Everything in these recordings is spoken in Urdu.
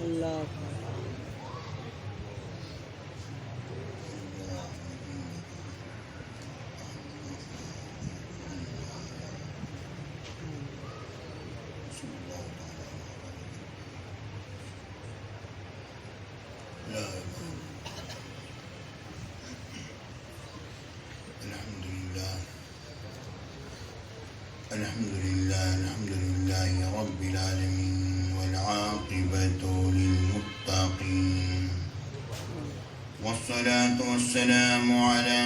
اللہ الحمد لله رب العالمين والعاقبة للمتقين والصلاة والسلام على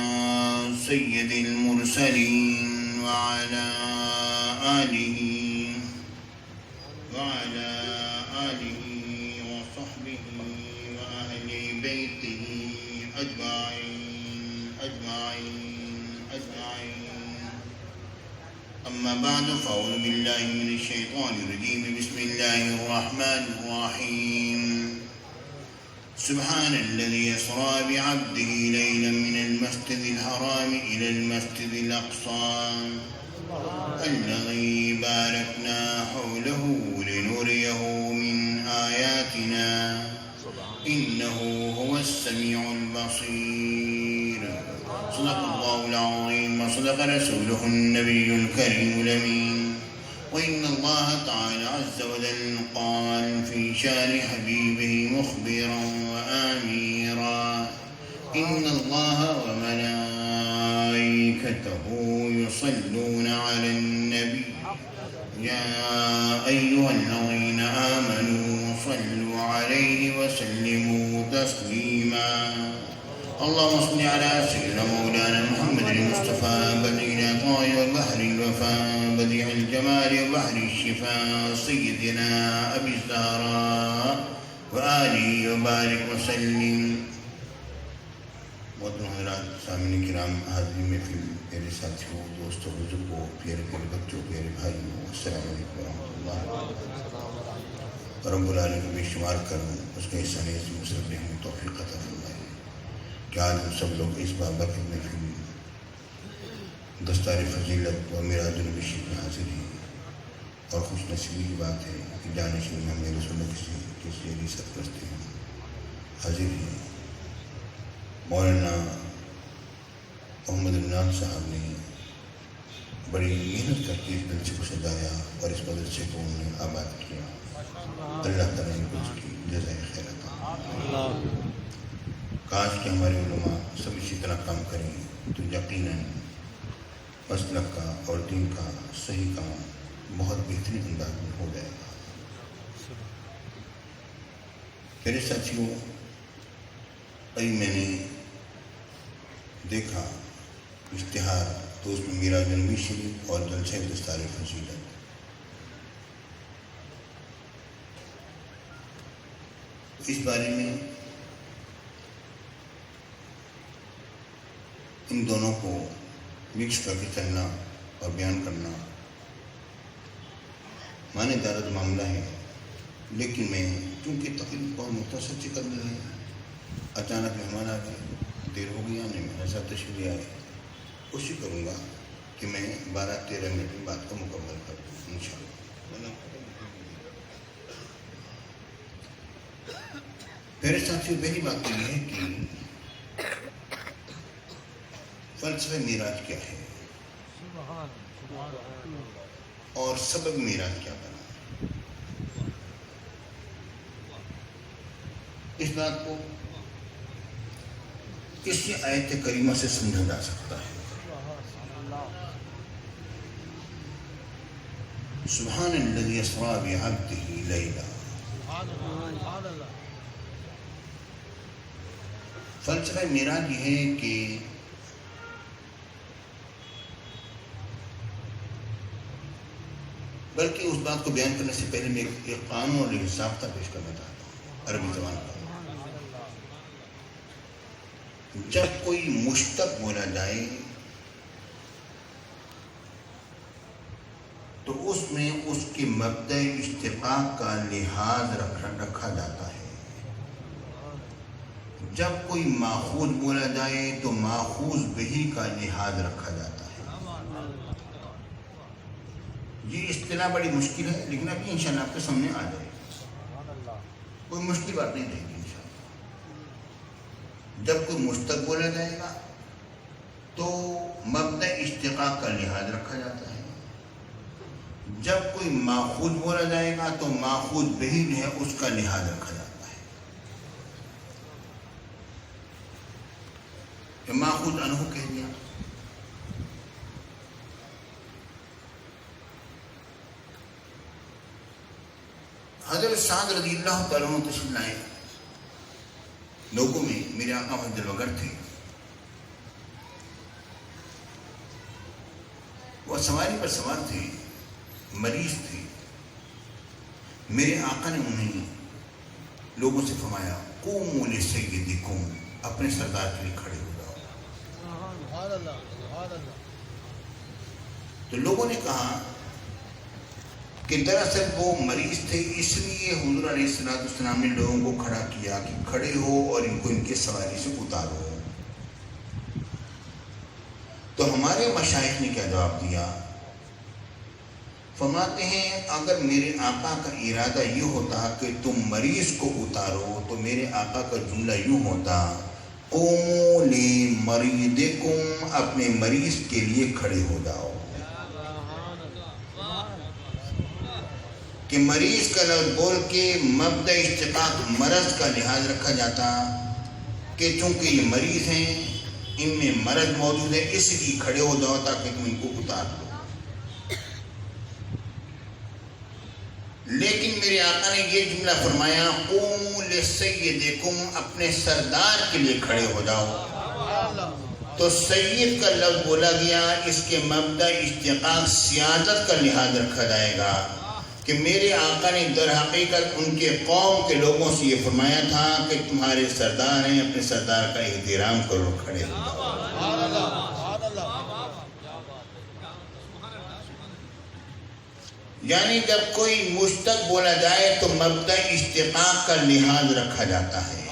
سيد المرسلين وعلى آله وصحبه وأهل بيته أجمعين. أما بعد فأعوذ بالله من الشيطان الرجيم. بسم الله الرحمن الرحيم. سبحان الذي أسرى بعبده ليلا من المسجد الحرام إلى المسجد الأقصى الذي باركنا حوله لنريه من آياتنا إنه هو السميع البصير. صدق الله العظيم وصدق رسوله النبي الكريم الأمين. وإن الله تعالى عز وجل قال في شان حبيبه مخبرا وآميرا إن الله وملائكته يصلون على النبي يا أيها الذين آمنوا صلوا عليه وسلموا تسليما. اللهم صل على سيدنا مولانا محمد المصطفى بديع العطاء وبحر الوفاء بديع الجمال وبحر الشفاء سيدنا أبي الزهراء وآله وبارك وسلم. محترم حضرات، سامعین کرام، حاضرین محفل، میرے ساتھیوں، دوستوں، بزرگوں، پیارے پیارے بچوں، پیارے بھائیوں، السلام علیکم ورحمۃ اللہ. رب العالمین کو بے شمار کروں اس کے احسان عظیم مصرف رحم توفیق عطا فرمائے کہ آج ہم سب لوگ اس بابرکت محفل دستار فضیلت و میراج النبی شریف میں حاضر ہیں، اور خوش نصیبی کی بات ہے کہ جانشین ہم میرے رسول کسی سرپرست ہیں حاضر ہیں. مولانا محمد النام صاحب نے بڑی محنت کر کے اس مدرسے کو سجایا اور اس مدرسے کو انہوں نے آباد کیا. اللہ تعالیٰ نے اس کی جزائے خیر عطا. کاش کہ ہمارے علماء سب اسی طرح کام کریں تو یقیناً مسلک کا اور دین کا صحیح کام بہت بہترین انداز میں ہو جائے گا. میرے ساتھیوں، ابھی میں نے دیکھا اشتہار تو اس میں میراج النبی شریف اور جلسہ دستار فضیلت. اس بارے میں ان دونوں کو مکس کر کے چلنا اور بیان کرنا معنی دارد معاملہ ہے، لیکن میں چونکہ تقریب بہت مختصر سے کرنا ہے، اچانک مہمان آ گئے، دیر ہو گئی آنے میں، ایسا تشریح آئے، کوشش کروں گا کہ میں 12-13 منٹ میں بات کو مکمل کر دوں انشاءاللہ. میرے ساتھیوں، پہلی بات تو یہ ہے کہ فلسفہ معراج کیا ہے اور سبب معراج کیا بنا. اس بات کو کسی آیت کریمہ سے سمجھا جا سکتا ہے. سبحان الذی اسری بعبدہ لیلا. فلسفہ معراج یہ ہے کہ بلکہ اس بات کو بیان کرنے سے پہلے میں ایک قانون اور ایک ضابطہ پیش کرنا چاہتا ہوں عربی زبان کا. جب کوئی مشتق بولا جائے تو اس میں اس کے مبدأ اشتقاق کا لحاظ رکھا جاتا ہے. جب کوئی ماخوذ بولا جائے تو ماخوذ بہی کا لحاظ رکھا جاتا ہے. یہ اصطلاح بڑی مشکل ہے، لیکن ابھی انشاءاللہ آپ کے سامنے آ جائے گی، کوئی مشکل بات نہیں رہے گی انشاءاللہ۔ جب کوئی مشتق بولا جائے گا تو مبدأ اشتقاق کا لحاظ رکھا جاتا ہے، جب کوئی ماخوذ بولا جائے گا تو ماخوذ بہی جو ہے اس کا لحاظ رکھا جاتا ہے کہ ماخوذ عنہ کہہ دیا۔ حضرت سعد رضی اللہ تعالیٰ عنہ تشریف لائے، لوگوں میں میرے آقا مسجد وگر تھے، وہ سواری پر سوار تھے، مریض تھے۔ میرے آقا نے انہیں لوگوں سے فرمایا قوموا لسیدکم، اپنے سردار کے لیے کھڑے ہو جاؤ۔ تو لوگوں نے کہا کہ دراصل وہ مریض تھے، اس لیے حضور علیہ السلام نے لوگوں کو کھڑا کیا کہ کھڑے ہو اور ان کو ان کے سواری سے اتارو۔ تو ہمارے مشائخ نے کیا جواب دیا؟ فرماتے ہیں اگر میرے آقا کا ارادہ یہ ہوتا کہ تم مریض کو اتارو تو میرے آقا کا جملہ یوں ہوتا قوموا لمریضکم، اپنے مریض کے لیے کھڑے ہو جاؤ۔ کہ مریض کا لفظ بول کے مبدأ اشتقاق مرض کا لحاظ رکھا جاتا کہ چونکہ یہ مریض ہیں، ان میں مرض موجود ہے، اس لیے کھڑے ہو جاؤ تاکہ تم ان کو اتار دو۔ لیکن میرے آقا نے یہ جملہ فرمایا قوموا لسیدکم، اپنے سردار کے لیے کھڑے ہو جاؤ۔ تو سید کا لفظ بولا گیا، اس کے مبدأ اشتقاق سیادت کا لحاظ رکھا جائے گا کہ میرے آقا نے در حقیقت ان کے قوم کے لوگوں سے یہ فرمایا تھا کہ تمہارے سردار ہیں، اپنے سردار کا احترام کرو، کھڑے ہو جاؤ۔ یعنی جب کوئی مشتق بولا جائے تو مبدأ اشتقاق کا لحاظ رکھا جاتا ہے،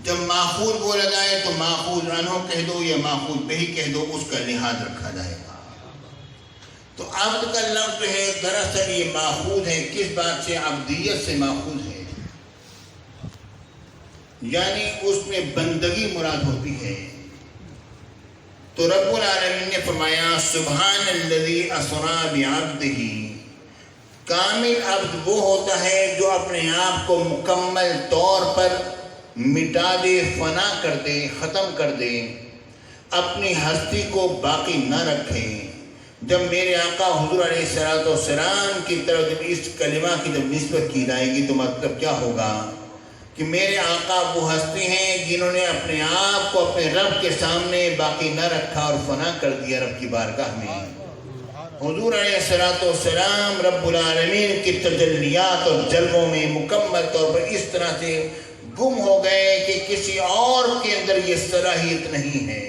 جب ماخوذ بولا جائے تو ماخوذ عنہ کہہ دو یا ماخوذ بہی کہہ دو، اس کا لحاظ رکھا جائے گا۔ تو عبد کا لفظ ہے دراصل یہ ماخوذ ہے، کس بات سے؟ عبدیت سے ماخوذ ہے، یعنی اس میں بندگی مراد ہوتی ہے۔ تو رب العالمین نے فرمایا سبحان الذی اسریٰ بعبدہ، کامل عبد وہ ہوتا ہے جو اپنے آپ کو مکمل طور پر مٹا دے، فنا کر دے، ختم کر دے، اپنی ہستی کو باقی نہ رکھے۔ جب میرے آقا حضور علیہ السلام کی طرف جب اس کلمہ کی جب نسبت کی جائے گی تو مطلب کیا ہوگا کہ میرے آقا وہ ہستی ہیں جنہوں نے اپنے آپ کو اپنے رب کے سامنے باقی نہ رکھا اور فنا کر دیا رب کی بارگاہ میں۔ حضور علیہ السلام رب العالمین کی تجلیات اور جلووں میں مکمل طور پر اس طرح سے گم ہو گئے کہ کسی اور کے اندر یہ صلاحیت نہیں ہے۔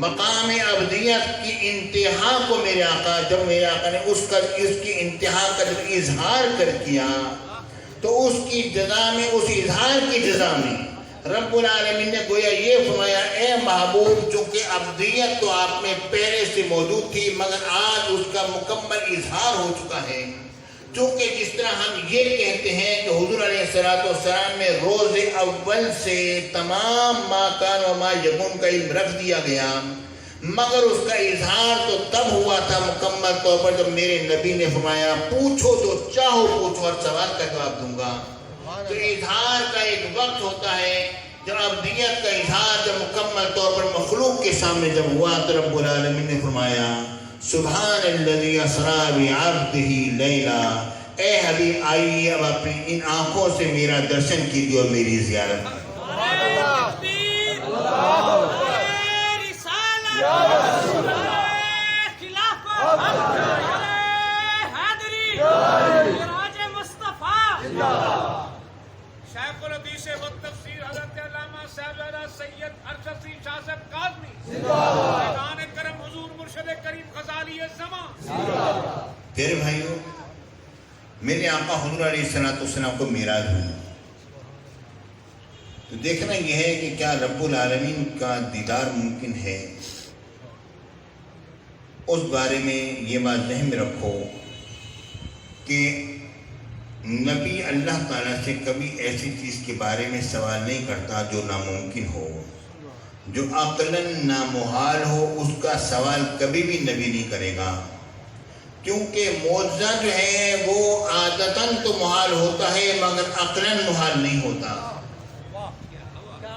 مقام عبدیت کی انتہا کو میرے آقا، جب میرے آقا نے اس کی انتہا کا جب اظہار کر کیا تو اس کی جزا میں، اس اظہار کی جزا میں رب العالمین نے گویا یہ فرمایا اے محبوب، چونکہ عبدیت تو آپ میں پہلے سے موجود تھی مگر آج اس کا مکمل اظہار ہو چکا ہے۔ چونکہ جس طرح ہم یہ کہتے ہیں کہ حضور علیہ السلام میں روز اول سے تمام ما کان و ما یکون کا علم رکھ دیا گیا، مگر اس کا اظہار تو تب ہوا تھا مکمل طور پر جب میرے نبی نے فرمایا پوچھو جو چاہو پوچھو اور سوال کا جواب دوں گا۔ تو اظہار کا ایک وقت ہوتا ہے جب عبدیت کا اظہار جب مکمل طور پر مخلوق کے سامنے جب ہوا تو رب العالمین نے فرمایا سبحان الذی اسریٰ بعبدہ لیلا، اے حبیب آئیے اب اپنی ان آنکھوں سے میرا درشن کیجیے اور میری زیارت شیخ الحدیث و تفسیر حضرت علامہ صاحبزادہ سید ارشد شاہ صاحب کاظمی اعلان کرم حضور مرشد کریم غزالی زمان۔ پھر بھائیوں، میرے آقا حضور علیہ السلام کو معراج ہوئی تو دیکھنا یہ ہے کہ کیا رب العالمین کا دیدار ممکن ہے؟ اس بارے میں یہ بات ذہن میں رکھو کہ نبی اللہ تعالیٰ سے کبھی ایسی چیز کے بارے میں سوال نہیں کرتا جو ناممکن ہو، جو عقلاً نامحال ہو، اس کا سوال کبھی بھی نبی نہیں کرے گا، کیونکہ معجزہ جو ہے وہ عادتاً تو محال ہوتا ہے مگر عقلاً محال نہیں ہوتا۔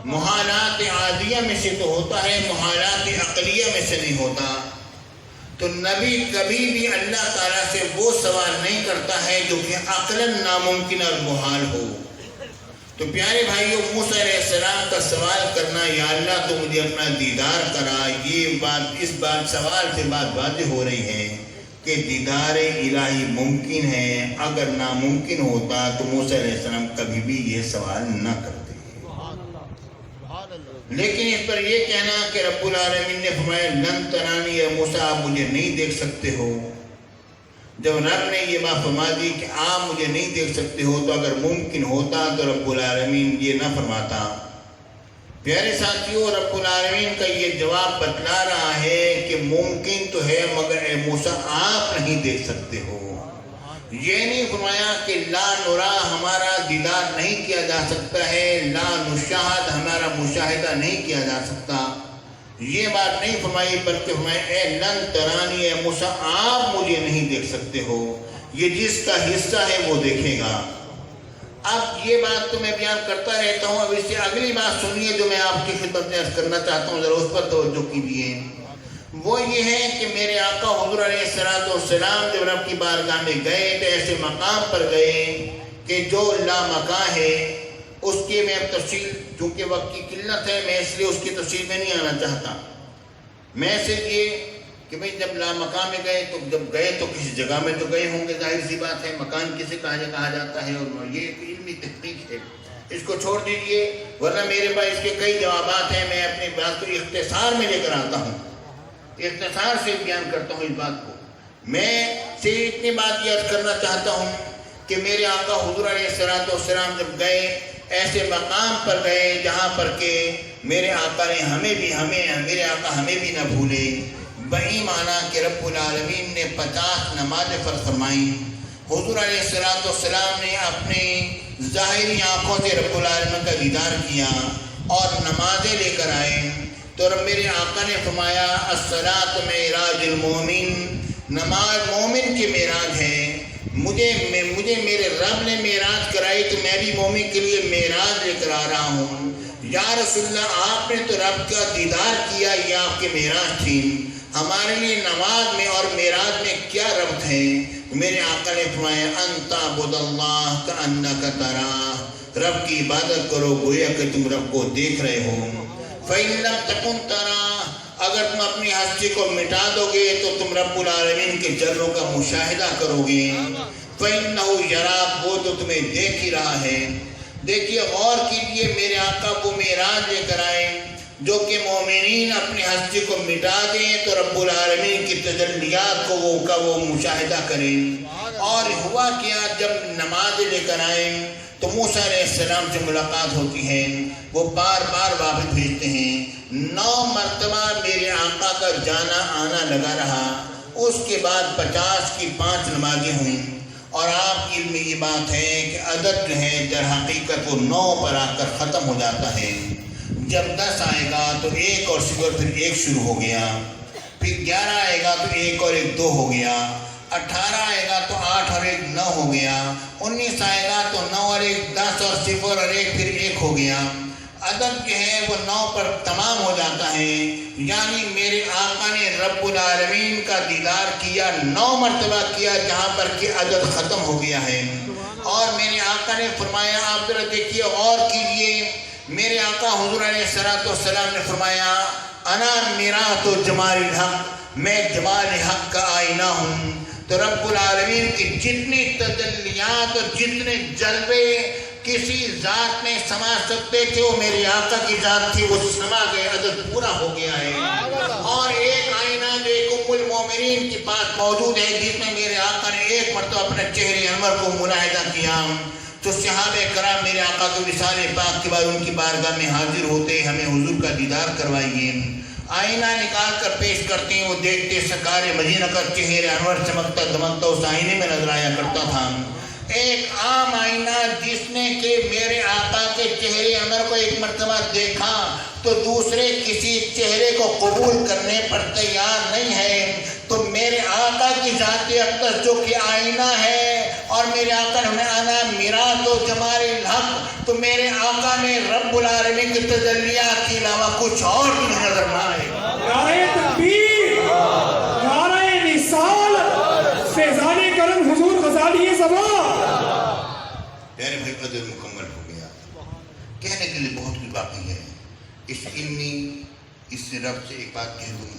محالات عادیہ میں سے تو ہوتا ہے، محالات عقلیہ میں سے نہیں ہوتا۔ تو نبی کبھی بھی اللہ تعالیٰ سے وہ سوال نہیں کرتا ہے جو کہ عقلاً ناممکن اور محال ہو۔ تو پیارے بھائیو، موسیٰ علیہ السلام کا سوال کرنا، یا اللہ تو مجھے اپنا دیدار کرا، یہ بات، اس بات سوال سے بات واضح ہو رہی ہے کہ دیدار الہی ممکن ہے۔ اگر ناممکن ہوتا تو موسیٰ علیہ السلام کبھی بھی یہ سوال نہ کرتے۔ لیکن اس پر یہ کہنا کہ رب العالمین نے فرمایا لن ترانی، یا موسیٰ آپ مجھے نہیں دیکھ سکتے ہو، جب رب نے یہ بات فرما دی کہ آپ مجھے نہیں دیکھ سکتے ہو، تو اگر ممکن ہوتا تو رب العالمین یہ نہ فرماتا۔ پیارے ساتھیوں، رب العالمین کا یہ جواب بتلا رہا ہے کہ ممکن تو ہے مگر اے موسیٰ آپ نہیں دیکھ سکتے ہو۔ یہ نہیں فرمایا کہ لا نرا، ہمارا دیدار نہیں کیا جا سکتا ہے، لا نشاہد، ہمارا مشاہدہ نہیں کیا جا سکتا، یہ بات نہیں فرمائی، بلکہ فرمایا اے لن ترانی، اے موسیٰ آپ مجھے نہیں دیکھ سکتے ہو۔ یہ جس کا حصہ ہے وہ دیکھے گا۔ اب یہ بات تو میں بیان کرتا رہتا ہوں، اب اس سے اگلی بات سنیے جو میں آپ کی خدمت میں عرض کرنا چاہتا ہوں، ذرا اس پر توجہ کیجیے۔ وہ یہ ہے کہ میرے آقا حضور علیہ السلام جب رب کی بارگاہ میں گئے تو ایسے مقام پر گئے کہ جو لامکان ہے، اس کی میں تفصیل، چونکہ وقت کی قلت ہے میں اس لیے اس کی تفصیل میں نہیں آنا چاہتا۔ میں صرف یہ کہ بھئی جب لامکان میں گئے تو جب گئے تو کسی جگہ میں تو گئے ہوں گے، ظاہر سی بات ہے، مکان کسے کہا جاتا ہے، اور یہ ایک علمی تحقیق ہے، اس کو چھوڑ دیجئے، ورنہ میرے پاس اس کے کئی جوابات ہیں، میں اپنی بات کو اختصار میں لے کر آتا ہوں، اختصار سے بیان کرتا ہوں اس بات کو۔ میں صرف اتنی بات یہ عرض کرنا چاہتا ہوں کہ میرے آقا حضور علیہ السلام جب گئے ایسے مقام پر گئے جہاں پر کہ میرے آقا نے میرے آقا ہمیں بھی نہ بھولے، بہی معنی کہ رب العالمین نے 50 نمازیں فرض فرمائیں۔ حضور علیہ السلام نے اپنی ظاہری آنکھوں سے رب العالمین کا دیدار کیا اور نمازیں لے کر آئے، تو رب میرے آقا نے فرمایا الصلاۃ معراج المومن، نماز مومن کی معراج ہے، مجھے میرے رب نے معراج کرائی تو میں بھی مومن کے لیے معراج لے کر آ رہا ہوں۔ یا رسول اللہ، آپ نے تو رب کا دیدار کیا، یہ آپ کی معراج تھی، ہمارے لیے نماز میں اور معراج میں کیا ربط ہے؟ میرے آقا نے فرمایا انت عبد اللہ کأنک تراہ، رب کی عبادت کرو گویا کہ تم رب کو دیکھ رہے ہو۔ فَإِن لَمْ تَكُنْ تَرَاهُ، اگر تم اپنی ہستی کو مٹا دو گے تو تم رب العالمین کے جلووں کا مشاہدہ کرو گے۔ فَإِنَّهُ يَرَاكَ، وہ تو تمہیں دیکھ ہی رہا ہے۔ دیکھیے غور کیجئے، میرے آقا کو معراج لے کر آئے جو کہ مومنین اپنی ہستی کو مٹا دیں تو رب العالمین کی تجلیات کو وہ مشاہدہ کریں۔ اور ہوا کیا، جب نماز لے کر آئے تو موسیٰ علیہ السلام سے ملاقات ہوتی ہے، وہ بار بار واپس بھیجتے ہیں۔ 9 مرتبہ میرے آقا کا جانا آنا لگا رہا، اس کے بعد 50 کی 5 نمازیں ہوئیں، اور آپ کی علم میں یہ بات ہے کہ عدد جو ہے در حقیقت وہ 9 پر آ کر ختم ہو جاتا ہے۔ جب 10 آئے گا تو 1 اور صفر پھر 1 شروع ہو گیا، پھر 11 آئے گا تو 1 اور 1 2 ہو گیا، 18 آئے گا تو 8 اور 1 9 ہو گیا، 19 آئے گا تو 9 اور 1 10 اور صفر اور 1 پھر 1 ہو گیا۔ عدد جو ہے وہ 9 پر تمام ہو جاتا ہے، یعنی میرے آقا نے رب العالمین کا دیدار کیا 9 مرتبہ کیا، جہاں پر کہ عدد ختم ہو گیا ہے۔ اور میرے آقا نے فرمایا، آپ ذرا دیکھیے غور کیجئے، میرے آقا حضور علیہ السلام نے فرمایا انا میرات و جمال الحق، میں جمال حق کا آئینہ ہوں۔ تو رب العالمین کی جتنی تجلیات اور جتنے جلوے کسی ذات میں سما سکتے تھے وہ میرے آقا کی ذات تھی، وہ سما گئے، عدد پورا ہو گیا ہے۔ اور ایک آئینہ جو ایک ام المومنین کے پاس موجود ہے، جس میں میرے آقا نے ایک مرتبہ اپنے چہرے انور کو ملاحظہ کیا، تو صحابہ کرام میرے آقا کے وصال پاک کے بعد ان کی بارگاہ میں حاضر ہوتے، ہمیں حضور کا دیدار کروائیے۔ آئینہ نکال کر پیش کرتے ہیں، وہ دیکھتے سرکار مدینہ کا چہرے انور چمکتا دمکتا اس آئینے میں نظر آیا کرتا تھا۔ ایک عام آئینہ جس نے کہ میرے آقا کے چہرے انور کو ایک مرتبہ دیکھا تو دوسرے کسی چہرے کو قبول کرنے پر تیار نہیں ہے، تو میرے آقا کی ذات اقدس جو کہ آئینہ ہے اور میرے آقا نے انا میراث و جمال الحق، تو میرے آقا میں رب العالمین کی تجلیات کے علاوہ کچھ اور بھی نظر نہ آئے۔ نعرہ تکبیر، نعرہ رسالت، فیضان کرم حضور غزالی زمان۔ پیارے بھائی قدر مکمل ہو گیا، کہنے کے لیے بہت کچھ باقی ہے۔ اس علمی اس رب سے ایک بات کہہ دوں،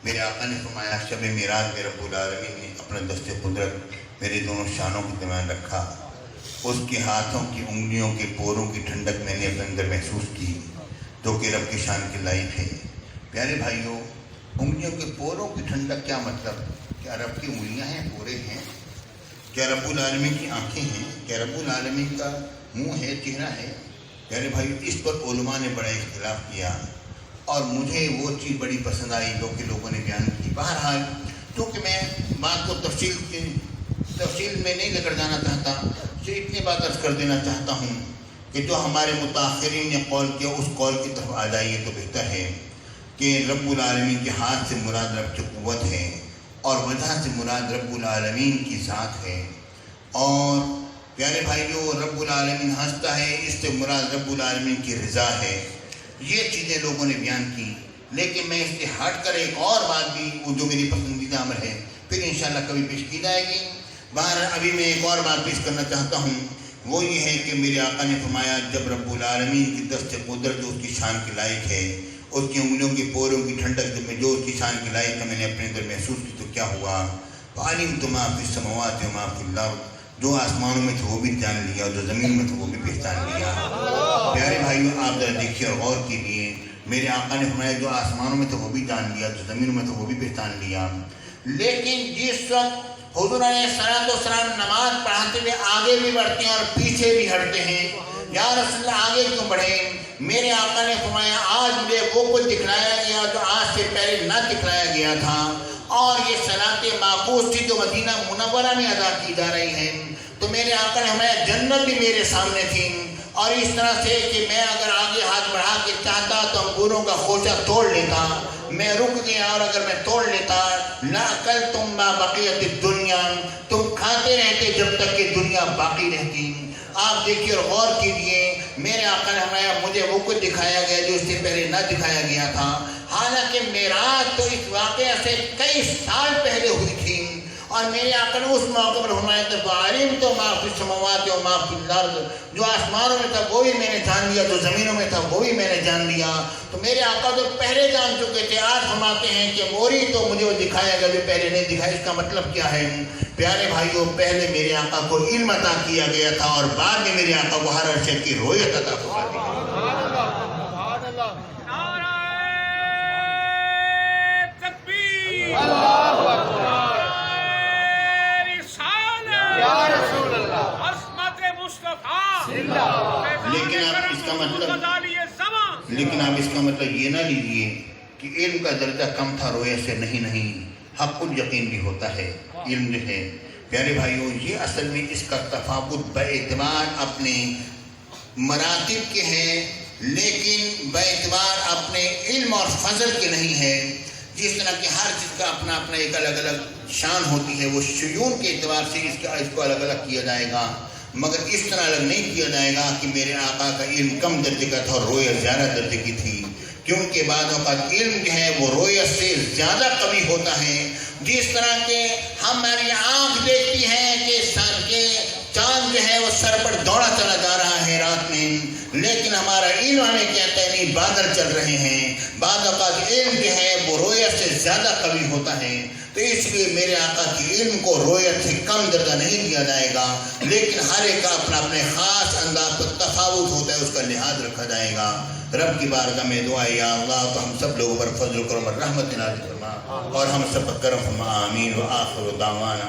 میرے آقا نے فرمایا شب معراج میں رب العالمین نے اپنا دست قدرت میرے دونوں شانوں کے درمیان رکھا، اس کے ہاتھوں کی انگلیوں کے پوروں کی ٹھنڈک میں نے اپنے اندر محسوس کی، جو کہ رب کی شان کے لائق ہے۔ پیارے بھائیوں، انگلیوں کے پوروں کی ٹھنڈک کیا مطلب؟ کیا رب کی انگلیاں ہیں، پورے ہیں؟ کیا رب العالمین کی آنکھیں ہیں؟ کیا رب العالمین کا منہ ہے، چہرہ ہے؟ پیارے بھائی، اس پر علماء نے بڑا اختلاف کیا اور مجھے وہ چیز بڑی پسند آئی جو کہ لوگوں نے بیان کی۔ بہرحال چونکہ میں بات کو تفصیل میں نہیں لے کر جانا چاہتا، صرف اتنی بات عرض کر دینا چاہتا ہوں کہ جو ہمارے متاخرین نے قول کیا اس قول کی طرف آ جائیے تو بہتر ہے کہ رب العالمین کے ہاتھ سے مراد رب کی قوت ہے اور وجہ سے مراد رب العالمین کی ذات ہے۔ اور پیارے بھائیو، رب العالمین ہنستا ہے، اس سے مراد رب العالمین کی رضا ہے۔ یہ چیزیں لوگوں نے بیان کی، لیکن میں اس سے ہٹ کر ایک اور بات بھی جو میری پسندیدہ امر ہے پھر انشاءاللہ کبھی پیش کی جائے گی۔ باہر ابھی میں ایک اور بات پیش کرنا چاہتا ہوں، وہ یہ ہے کہ میرے آقا نے فرمایا جب رب العالمین کی دست قدرت جو اس کی شان کے لائق ہے، اس کی انگلیوں کے پوروں کی ٹھنڈک جو اس کی شان کے لائق ہے، میں نے اپنے اندر محسوس کی تو کیا ہوا؟ عالم ما فی السماوات و ما فی الارض، جو آسمانوں میں تھے وہ بھی جان لیا اور جو زمین میں تھے وہ بھی پہچان لیا۔ پیارے بھائیوں، آپ ذرا دیکھیے اور غور کیجیے، میرے آقا نے فرمایا جو آسمانوں میں تھے وہ بھی جان لیا، جو زمینوں میں تھے وہ بھی پہچان لیا۔ لیکن جس وقت حضور علیہ السلام نماز پڑھاتے ہوئے آگے بھی بڑھتے ہیں اور پیچھے بھی ہٹتے ہیں، یا رسول اللہ آگے کیوں بڑھے؟ میرے آقا نے فرمایا آج مجھے وہ کچھ دکھلایا گیا جو آج سے پہلے نہ دکھلایا گیا تھا، اور یہ صلاۃ معکوس تھی جو مدینہ منورہ میں ادا کی جا رہی ہے۔ تو میرے آقا نے فرمایا جنت بھی میرے سامنے تھی، اور اس طرح سے کہ میں اگر آگے ہاتھ بڑھا کے چاہتا تو انگوروں کا خوشہ توڑ لیتا، میں رک گیا، اور اگر میں توڑ لیتا لَأَكَلْتُم مَّا بَقِيَتِ الدُّنْيَا، تم کھاتے رہتے جب تک کہ دنیا باقی رہتی۔ آپ دیکھیے اور غور کیجئے، میرے آقا نے فرمایا مجھے وہ کچھ دکھایا گیا جو اس سے پہلے نہ دکھایا گیا تھا، حالانکہ معراج تو اس واقعہ سے کئی سال پہلے ہوئی تھی، اور میرے آقا نے اس موقع پر فرمایا کہ وَعَلِمْتُ مَا فِي السَّمَاوَاتِ وَمَا فِي الْأَرْضِ، جو آسمانوں میں تھا وہ بھی میں نے جان لیا، جو زمینوں میں تھا وہ بھی میں نے جان لیا۔ تو میرے آقا تو پہلے جان چکے تھے، آج فرماتے ہیں کہ موری تو مجھے وہ دکھایا گیا جو پہلے نہیں دکھایا۔ اس کا مطلب کیا ہے؟ پیارے بھائیوں، پہلے میرے آقا کو علم عطا کیا گیا تھا اور بعد میں میرے آقا کو ہر شے کی رویت عطا فرما دی گئی۔ لیکن آپ اس کا مطلب یہ نہ لیجئے کہ علم کا درجہ کم تھا، رویت سے نہیں، حق الیقین بھی ہوتا ہے علم جو ہے۔ پیارے بھائیوں، یہ اصل میں اس کا تفاوت باعتبار اپنے مراتب کے ہیں، لیکن باعتبار اپنے علم اور فضل کے نہیں ہے۔ جس طرح کہ ہر چیز کا اپنا ایک الگ شان ہوتی ہے، وہ شیون کے اعتبار سے اس کو الگ الگ کیا جائے گا، مگر اس طرح الگ نہیں کیا جائے گا کہ میرے آقا کا علم کم درجے کا تھا اور رویت زیادہ درجے کی تھی، کیونکہ بعض اوقات علم جو ہے وہ رویت سے زیادہ قوی ہوتا ہے۔ جس طرح کہ ہماری آنکھ دیکھتی ہے کہ چاند جو ہے وہ سر پر دوڑا چلا جا رہا ہے رات میں، لیکن ہمارا علم ہمیں کہتا ہے نہیں، بادل چل رہے ہیں۔ بعض اوقات علم جو ہے وہ رویت سے زیادہ قوی ہوتا ہے، تو اس لیے میرے آقا کی علم کو رویت سے کم درجہ نہیں دیا جائے گا، لیکن ہر ایک کا اپنے خاص انداز پر تفاوت ہوتا ہے، اس کا لحاظ رکھا جائے گا۔ رب کی بارگاہ میں دعا ہے یا اللہ تو ہم سب لوگوں پر فضل و کرم اور رحمت نازل فرما، اور ہم سب پر کرم فرما، آمین۔ وآخر دعوانا